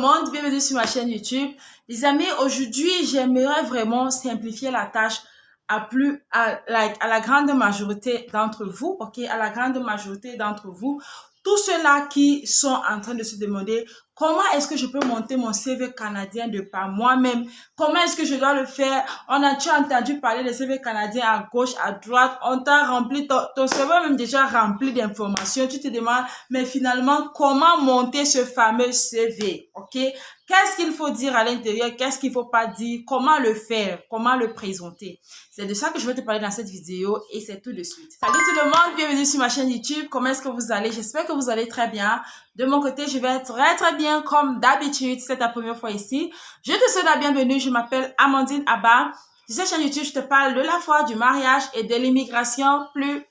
monde, bienvenue sur ma chaîne YouTube. Les amis, aujourd'hui, j'aimerais vraiment simplifier la tâche à la grande majorité d'entre vous, ok, à la grande majorité d'entre vous, tous ceux-là qui sont en train de se demander comment est-ce que je peux monter mon CV canadien de par moi-même, comment est-ce que je dois le faire. Tu as entendu parler des CV canadiens à gauche, à droite, on t'a rempli, ton CV même déjà rempli d'informations, tu te demandes, mais finalement, comment monter ce fameux CV, ok? Qu'est-ce qu'il faut dire à l'intérieur, qu'est-ce qu'il faut pas dire, comment le faire, comment le présenter. C'est de ça que je vais te parler dans cette vidéo et c'est tout de suite. Salut tout le monde, bienvenue sur ma chaîne YouTube. Comment est-ce que vous allez? J'espère que vous allez très bien. De mon côté, je vais très bien comme d'habitude. Si c'est ta première fois ici, je te souhaite la bienvenue. Je m'appelle Amandine Abba. Sur cette chaîne YouTube, je te parle de la foi, du mariage et de l'immigration,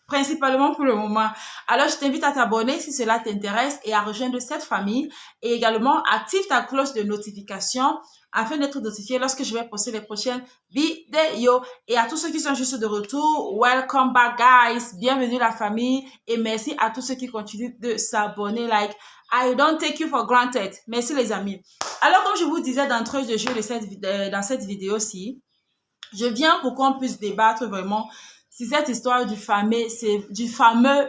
principalement pour le moment. Alors, je t'invite à t'abonner si cela t'intéresse et à rejoindre cette famille. Et également, active ta cloche de notification afin d'être notifié lorsque je vais poster les prochaines vidéos. Et à tous ceux qui sont juste de retour, welcome back guys. Bienvenue la famille et merci à tous ceux qui continuent de s'abonner. Like, I don't take you for granted. Merci les amis. Alors, comme je vous disais d'entrée de jeu dans cette vidéo-ci, je viens pour qu'on puisse débattre vraiment sur cette histoire du fameux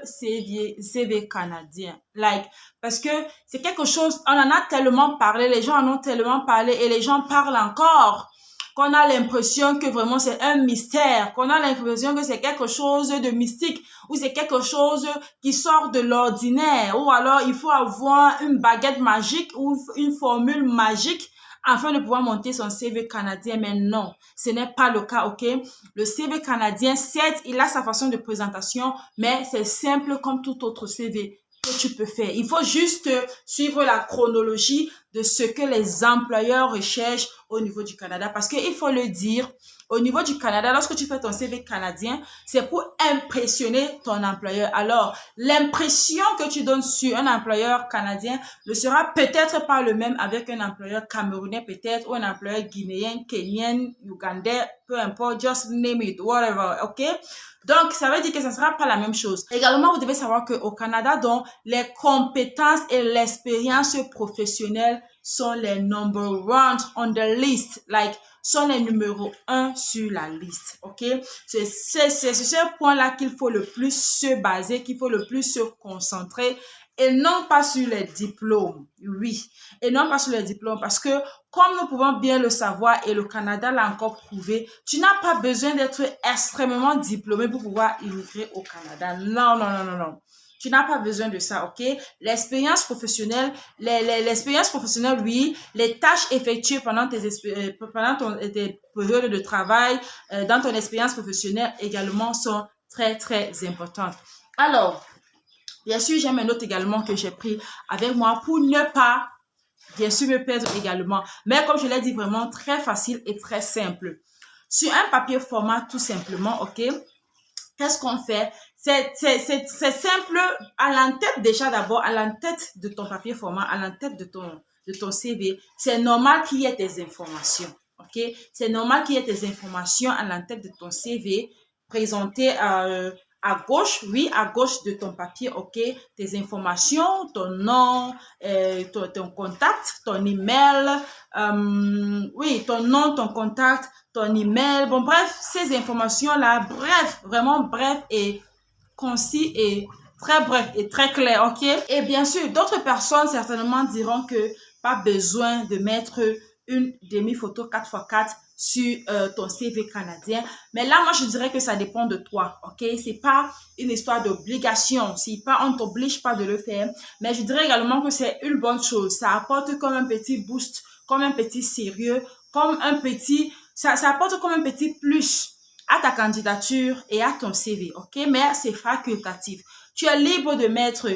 CV canadien. Like, parce que c'est quelque chose, on en a tellement parlé, les gens en ont tellement parlé et les gens parlent encore, qu'on a l'impression que vraiment c'est un mystère, qu'on a l'impression que c'est quelque chose de mystique, ou c'est quelque chose qui sort de l'ordinaire, ou alors il faut avoir une baguette magique ou une formule magique afin de pouvoir monter son CV canadien, mais non, ce n'est pas le cas, ok? Le CV canadien, certes, il a sa façon de présentation, mais c'est simple comme tout autre CV que tu peux faire. Il faut juste suivre la chronologie de ce que les employeurs recherchent au niveau du Canada, parce qu'il faut le dire, au niveau du Canada, lorsque tu fais ton CV canadien, c'est pour impressionner ton employeur. Alors, l'impression que tu donnes sur un employeur canadien ne sera peut-être pas le même avec un employeur camerounais peut-être, ou un employeur guinéen, kenyan, ougandais, peu importe, just name it, whatever, ok? Donc, ça veut dire que ça ne sera pas la même chose. Également, vous devez savoir qu'au Canada, donc, les compétences et l'expérience professionnelle sont les number one on the list, like, sont les numéros 1 sur la liste, ok? C'est sur ce point-là qu'il faut le plus se baser, qu'il faut le plus se concentrer et non pas sur les diplômes, oui, et non pas sur les diplômes parce que comme nous pouvons bien le savoir et le Canada l'a encore prouvé, tu n'as pas besoin d'être extrêmement diplômé pour pouvoir immigrer au Canada. Non, non, non, non, non. Tu n'as pas besoin de ça, ok? L'expérience professionnelle, oui, les tâches effectuées pendant tes périodes de travail, dans ton expérience professionnelle également sont très importantes. Alors, bien sûr, j'ai mes notes également que j'ai pris avec moi pour ne pas, bien sûr, me perdre également. Mais comme je l'ai dit, vraiment très facile et très simple. Sur un papier format, tout simplement, ok? Qu'est-ce qu'on fait? C'est simple à l'entête déjà d'abord, à l'entête de ton papier format, à l'entête de ton CV. C'est normal qu'il y ait des informations, ok? C'est normal qu'il y ait des informations à l'entête de ton CV présentées à gauche, oui, à gauche de ton papier, ok? Tes informations, ton nom, ton contact, ton email, oui, ton nom, ton contact, ton email, bon bref, ces informations-là, bref, vraiment bref et concis et très bref et très clair, ok? Et bien sûr, d'autres personnes certainement diront que pas besoin de mettre une demi-photo 4x4 sur ton CV canadien. Mais là, moi, je dirais que ça dépend de toi, ok? C'est pas une histoire d'obligation. On ne t'oblige pas de le faire. Mais je dirais également que c'est une bonne chose. Ça apporte comme un petit boost, comme un petit sérieux, comme un petit... Ça apporte comme un petit plus à ta candidature et à ton CV, ok? Mais c'est facultatif. Tu es libre de mettre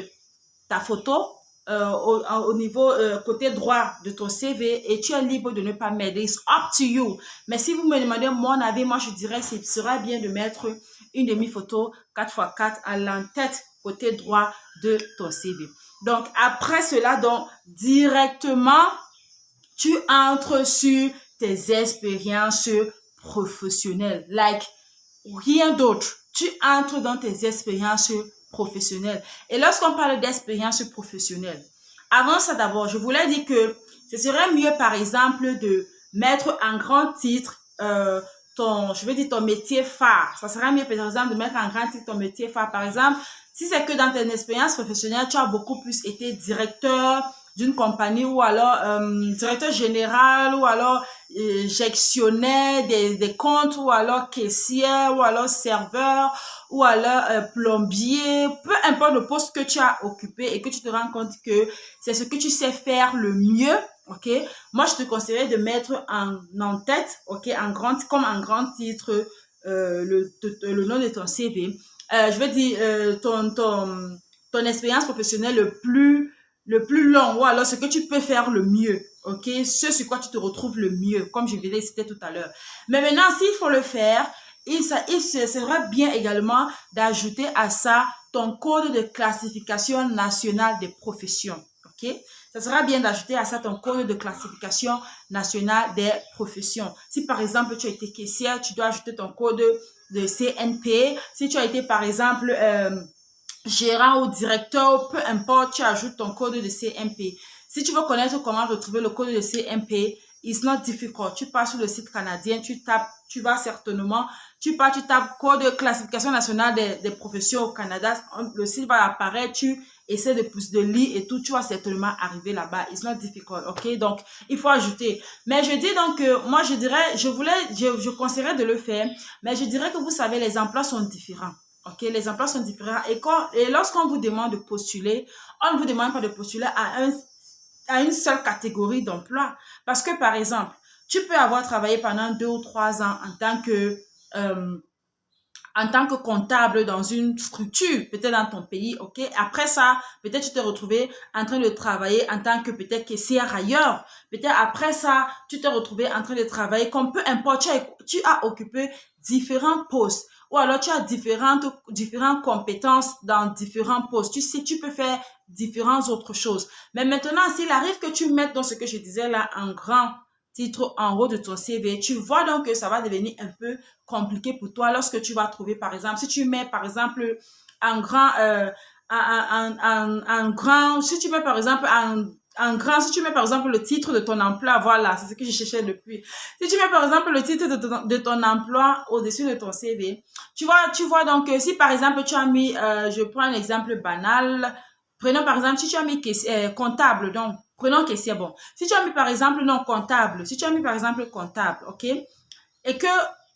ta photo au niveau côté droit de ton CV et tu es libre de ne pas mettre. It's up to you. Mais si vous me demandez mon avis, moi je dirais que ce serait bien de mettre une demi-photo 4x4 à l'entête côté droit de ton CV. Donc après cela, donc directement, tu entres sur tes expériences professionnelles. Like, rien d'autre. Tu entres dans tes expériences professionnelles. Et lorsqu'on parle d'expérience professionnelle, avant ça d'abord, je voulais dire que Ce serait mieux, par exemple, de mettre en grand titre ton métier phare. Ça serait mieux, par exemple, de mettre en grand titre ton métier phare. Par exemple, si c'est que dans ton expérience professionnelle, tu as beaucoup plus été directeur d'une compagnie ou alors directeur général ou alors gestionnaire des comptes ou alors caissière ou alors serveur ou alors plombier, peu importe le poste que tu as occupé et que tu te rends compte que c'est ce que tu sais faire le mieux, ok? Moi, je te conseillerais de mettre en tête, ok, comme un grand titre, le nom de ton CV. Je veux dire, ton expérience professionnelle le plus long, ou alors ce que tu peux faire le mieux, ok? Ce sur quoi tu te retrouves le mieux, comme je l'ai cité tout à l'heure. Mais maintenant, s'il faut le faire, il serait bien également d'ajouter à ça ton code de classification nationale des professions, ok? Ça sera bien d'ajouter à ça ton code de classification nationale des professions. Si par exemple tu as été caissière, tu dois ajouter ton code de CNP. Si tu as été par exemple gérant ou directeur, peu importe, tu ajoutes ton code de CNP. Si tu veux connaître comment retrouver le code de CNP, it's not difficult. Tu pars sur le site canadien, tu tapes, tu vas certainement, tu tapes code de classification nationale des professions au Canada, le site va apparaître, tu essaies de lire et tout, tu vas certainement arriver là-bas. It's not difficult, ok? Donc, il faut ajouter. Mais je dis donc que, moi, je dirais, je conseillerais de le faire, mais je dirais que vous savez, les emplois sont différents. Ok, les emplois sont différents et lorsqu'on vous demande de postuler, on ne vous demande pas de postuler à une seule catégorie d'emploi. Parce que, par exemple, tu peux avoir travaillé pendant 2 ou 3 ans en tant que comptable dans une structure, peut-être dans ton pays, ok? Après ça, peut-être tu t'es retrouvé en train de travailler en tant que peut-être caissière ailleurs. Peut-être après ça, tu t'es retrouvé en train de travailler comme peu importe, tu as occupé différents postes. Ou alors tu as différentes compétences dans différents postes. Tu sais, tu peux faire différentes autres choses. Mais maintenant, s'il arrive que tu mettes dans ce que je disais là en grand titre en haut de ton CV, tu vois donc que ça va devenir un peu compliqué pour toi lorsque tu vas trouver, par exemple, si tu mets, par exemple, un grand, si tu mets, par exemple, si tu mets, par exemple, le titre de ton emploi, voilà, c'est ce que je cherchais depuis. Si tu mets, par exemple, le titre de ton emploi au-dessus de ton CV, tu vois donc, si, par exemple, tu as mis, je prends un exemple banal, prenons, par exemple, si tu as mis comptable, donc, prenons caissier, bon. Si tu as mis, par exemple, non, comptable, si tu as mis, par exemple, comptable, ok? Et que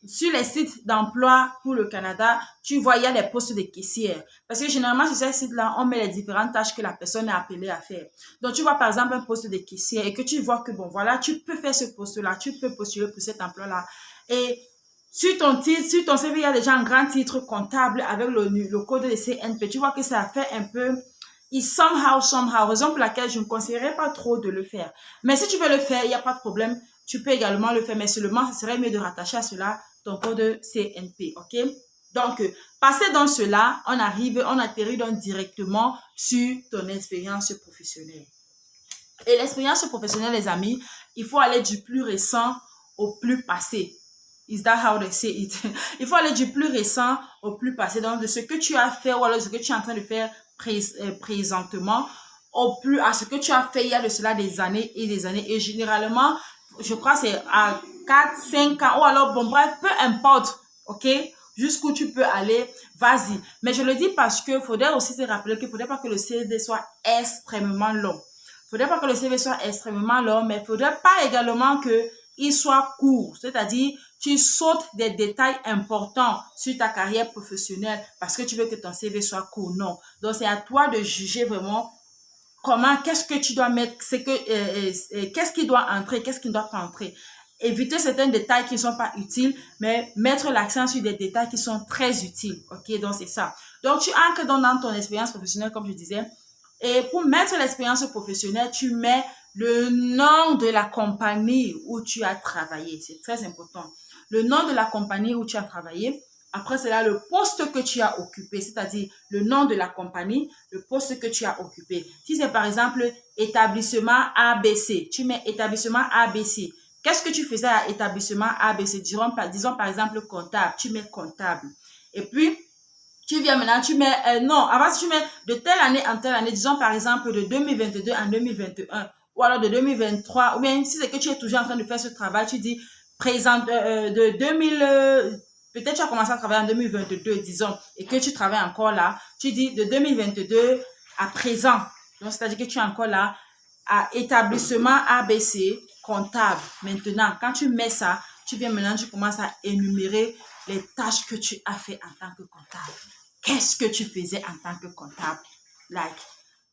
sur les sites d'emploi pour le Canada, tu vois, il y a des postes de caissière. Parce que généralement, sur ces sites-là, on met les différentes tâches que la personne est appelée à faire. Donc, tu vois, par exemple, un poste de caissière et que tu vois que, bon, voilà, tu peux faire ce poste-là, tu peux postuler pour cet emploi-là. Et sur ton CV, il y a déjà un grand titre comptable avec le code de CNP. Tu vois que ça fait un peu somehow, raison pour laquelle je ne conseillerais pas trop de le faire. Mais si tu veux le faire, il n'y a pas de problème. Tu peux également le faire, mais seulement, ce serait mieux de rattacher à cela ton code CNP, ok? Donc, passer dans cela, on atterrit donc directement sur ton expérience professionnelle. Et l'expérience professionnelle, les amis, il faut aller du plus récent au plus passé. Is that how they say it? Il faut aller du plus récent au plus passé. Donc, de ce que tu as fait ou alors de ce que tu es en train de faire présentement à ce que tu as fait il y a de cela des années et des années. Et généralement, je crois que c'est à 4, 5 ans ou alors, bon, bref, peu importe, ok? Jusqu'où tu peux aller, vas-y. Mais je le dis parce que faudrait aussi se rappeler qu'il ne faudrait pas que le CV soit extrêmement long. Il ne faudrait pas que le CV soit extrêmement long, mais il ne faudrait pas également qu'il soit court. C'est-à-dire, tu sautes des détails importants sur ta carrière professionnelle parce que tu veux que ton CV soit court. Non. Donc, c'est à toi de juger vraiment qu'est-ce que tu dois mettre, qu'est-ce qui doit entrer, qu'est-ce qui ne doit pas entrer. Éviter certains détails qui ne sont pas utiles, mais mettre l'accent sur des détails qui sont très utiles. Ok, donc c'est ça. Donc, tu ancres dans ton expérience professionnelle, comme je disais. Et pour mettre l'expérience professionnelle, tu mets le nom de la compagnie où tu as travaillé. C'est très important. Le nom de la compagnie où tu as travaillé. Après, c'est là le poste que tu as occupé, c'est-à-dire le nom de la compagnie, le poste que tu as occupé. Si c'est par exemple établissement ABC, tu mets établissement ABC. Qu'est-ce que tu faisais à établissement ABC? Disons par exemple comptable, tu mets comptable. Et puis, tu viens maintenant, tu mets, non, avant tu mets de telle année en telle année, disons par exemple de 2022 en 2021. ou alors de 2023, ou bien si c'est que tu es toujours en train de faire ce travail, tu dis présente de 2000, peut-être tu as commencé à travailler en 2022, disons, et que tu travailles encore là, tu dis de 2022 à présent. Donc, c'est-à-dire que tu es encore là à établissement ABC comptable. Maintenant, quand tu mets ça, tu viens maintenant, tu commences à énumérer les tâches que tu as fait en tant que comptable. Qu'est-ce que tu faisais en tant que comptable? Like,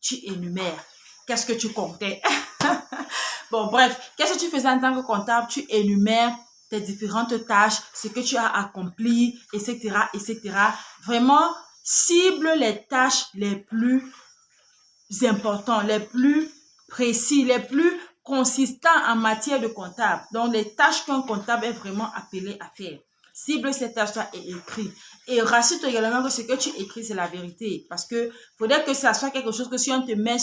tu énumères. Qu'est-ce que tu comptais? Bon, bref, qu'est-ce que tu faisais en tant que comptable? Tu énumères tes différentes tâches, ce que tu as accompli, etc., etc. Vraiment, cible les tâches les plus importantes, les plus précis, les plus consistants en matière de comptable. Donc, les tâches qu'un comptable est vraiment appelé à faire. Cible ces tâches-là et écris. Et rassure-toi également que ce que tu écris, c'est la vérité. Parce que faudrait que ça soit quelque chose que si on te met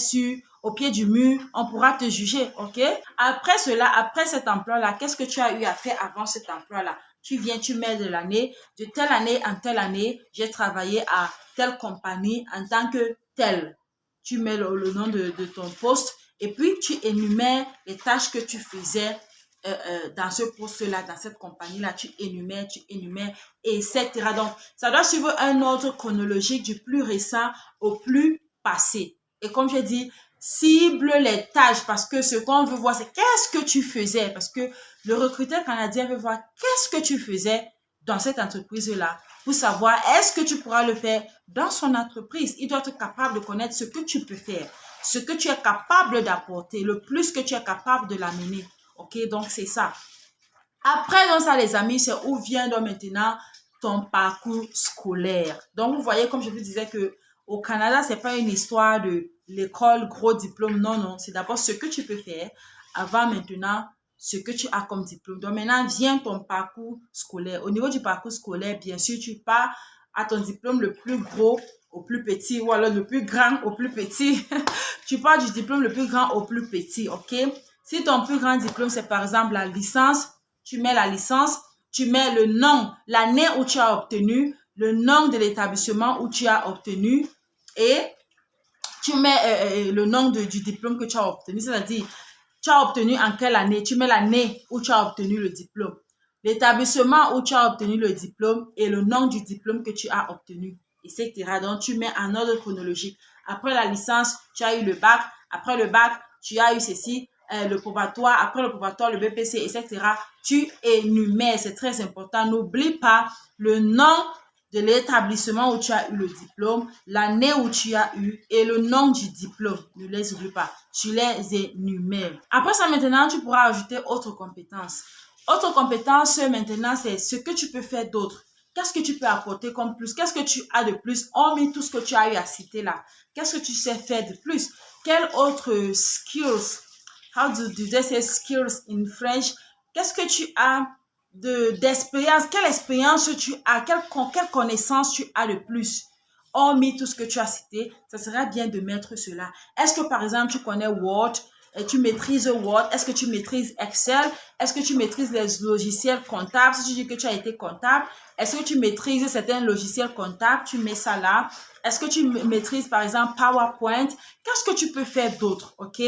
au pied du mur, on pourra te juger, ok? Après cela, après cet emploi-là, qu'est-ce que tu as eu à faire avant cet emploi-là? Tu viens, tu mets de l'année, de telle année en telle année, j'ai travaillé à telle compagnie en tant que telle. Tu mets le nom de ton poste et puis tu énumères les tâches que tu faisais dans ce poste-là, dans cette compagnie-là, tu énumères, etc. Donc, ça doit suivre un ordre chronologique du plus récent au plus passé. Et comme j'ai dit, cible les tâches parce que ce qu'on veut voir, c'est qu'est-ce que tu faisais. Parce que le recruteur canadien veut voir qu'est-ce que tu faisais dans cette entreprise-là pour savoir est-ce que tu pourras le faire dans son entreprise. Il doit être capable de connaître ce que tu peux faire, ce que tu es capable d'apporter, le plus que tu es capable de l'amener. Ok, donc c'est ça. Après, donc ça, les amis, c'est où vient donc maintenant ton parcours scolaire. Donc, vous voyez, comme je vous disais que au Canada, c'est pas une histoire de l'école, gros diplôme. Non, non. C'est d'abord ce que tu peux faire avant maintenant ce que tu as comme diplôme. Donc, maintenant, vient ton parcours scolaire. Au niveau du parcours scolaire, bien sûr, tu pars à ton diplôme le plus gros au plus petit ou alors le plus grand au plus petit. Tu pars du diplôme le plus grand au plus petit, ok? Si ton plus grand diplôme, c'est par exemple la licence, tu mets la licence, tu mets le nom, l'année où tu as obtenu, le nom de l'établissement où tu as obtenu et tu mets le nom du diplôme que tu as obtenu, c'est-à-dire tu as obtenu en quelle année, tu mets l'année où tu as obtenu le diplôme, l'établissement où tu as obtenu le diplôme et le nom du diplôme que tu as obtenu, etc. Donc, tu mets en ordre chronologique. Après la licence, tu as eu le bac. Après le bac, tu as eu ceci, le probatoire. Après le probatoire, le BPC, etc. Tu énumères, c'est très important. N'oublie pas le nom de l'établissement où tu as eu le diplôme, l'année où tu as eu et le nom du diplôme. Ne les oublie pas. Tu les énumères. Après ça, maintenant, tu pourras ajouter autres compétences. Autre compétence, maintenant, c'est ce que tu peux faire d'autre. Qu'est-ce que tu peux apporter comme plus? Qu'est-ce que tu as de plus, hormis tout ce que tu as eu à citer là? Qu'est-ce que tu sais faire de plus? Quel autre skills? How do they say skills in French? Qu'est-ce que tu as d'expérience? Quelle expérience tu as? Quelle connaissance tu as de plus? Hormis tout ce que tu as cité, ça serait bien de mettre cela. Est-ce que par exemple, tu connais Word? Tu maîtrises Word? Est-ce que tu maîtrises Excel? Est-ce que tu maîtrises les logiciels comptables? Si tu dis que tu as été comptable, est-ce que tu maîtrises certains logiciels comptables? Tu mets ça là. Est-ce que tu maîtrises par exemple PowerPoint? Qu'est-ce que tu peux faire d'autre? Ok?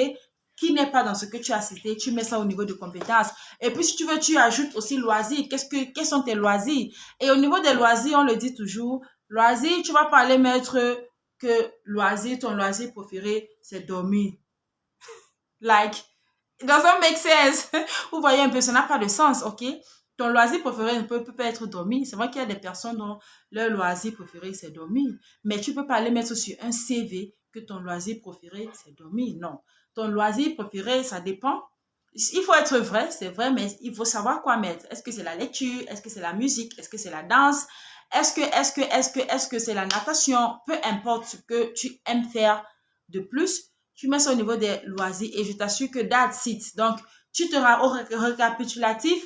Qui n'est pas dans ce que tu as cité, tu mets ça au niveau de compétences. Et puis, si tu veux, tu ajoutes aussi loisirs. Quels sont tes loisirs? Et au niveau des loisirs, on le dit toujours, loisirs, tu vas pas aller mettre que ton loisir préféré, c'est dormir. Like, it doesn't make sense. Vous voyez un peu, ça n'a pas de sens, ok? Ton loisir préféré ne peut pas être dormir. C'est vrai qu'il y a des personnes dont leur loisir préféré, c'est dormir. Mais tu peux pas aller mettre sur un CV que ton loisir préféré, c'est dormir. Non. Ton loisir préféré, ça dépend. Il faut être vrai, c'est vrai, mais il faut savoir quoi mettre. Est-ce que c'est la lecture? Est-ce que c'est la musique? Est-ce que c'est la danse? Est-ce que c'est la natation? Peu importe ce que tu aimes faire de plus, tu mets ça au niveau des loisirs et je t'assure que that's it. Donc, tu te rends au récapitulatif,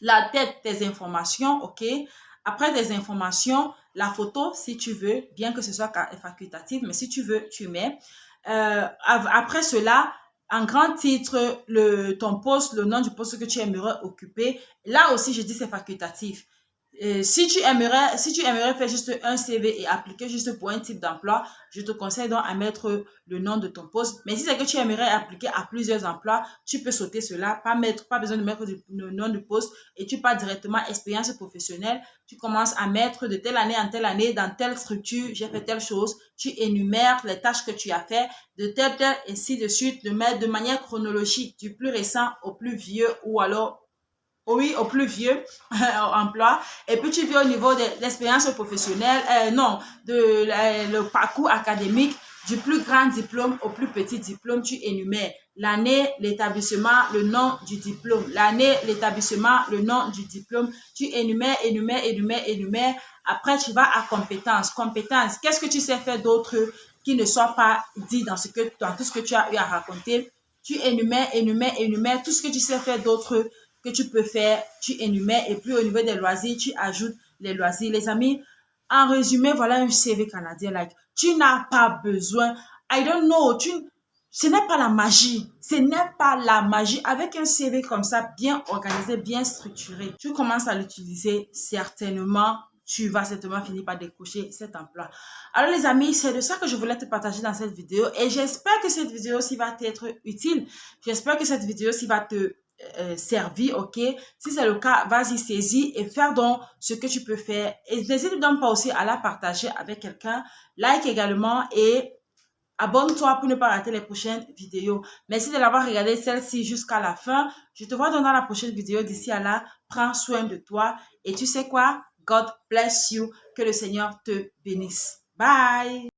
la tête tes informations, ok? Après tes informations, la photo, si tu veux, bien que ce soit facultatif, mais si tu veux, tu mets. Après cela, en grand titre, ton poste, le nom du poste que tu aimerais occuper. Là aussi, je dis c'est facultatif. Si tu aimerais faire juste un CV et appliquer juste pour un type d'emploi, je te conseille donc à mettre le nom de ton poste. Mais si c'est que tu aimerais appliquer à plusieurs emplois, tu peux sauter cela, pas besoin de mettre le nom de poste et tu pars directement expérience professionnelle. Tu commences à mettre de telle année en telle année dans telle structure, j'ai fait telle chose. Tu énumères les tâches que tu as fait de telle, ainsi de suite, de mettre de manière chronologique du plus récent au plus vieux ou alors oui, au plus vieux emploi. Et puis, tu viens au niveau de l'expérience professionnelle, non, le parcours académique, du plus grand diplôme au plus petit diplôme, tu énumères l'année, l'établissement, le nom du diplôme. L'année, l'établissement, le nom du diplôme. Tu énumères. Après, tu vas à compétences. Compétences, qu'est-ce que tu sais faire d'autre qui ne soit pas dit dans tout ce que tu as eu à raconter? Tu énumères tout ce que tu sais faire d'autre que tu peux faire, tu énumères et puis au niveau des loisirs, tu ajoutes les loisirs. Les amis, en résumé, voilà un CV canadien. Like, tu n'as pas besoin, I don't know, ce n'est pas la magie. Ce n'est pas la magie. Avec un CV comme ça, bien organisé, bien structuré, tu commences à l'utiliser, certainement, tu vas certainement finir par décrocher cet emploi. Alors les amis, c'est de ça que je voulais te partager dans cette vidéo et j'espère que cette vidéo aussi va t'être utile. J'espère que cette vidéo aussi va te servir, ok? Si c'est le cas, vas-y, saisis et faire donc ce que tu peux faire. Et n'hésite donc pas aussi à la partager avec quelqu'un. Like également et abonne-toi pour ne pas rater les prochaines vidéos. Merci de l'avoir regardé celle-ci jusqu'à la fin. Je te vois dans la prochaine vidéo. D'ici à là, prends soin de toi. Et tu sais quoi? God bless you. Que le Seigneur te bénisse. Bye!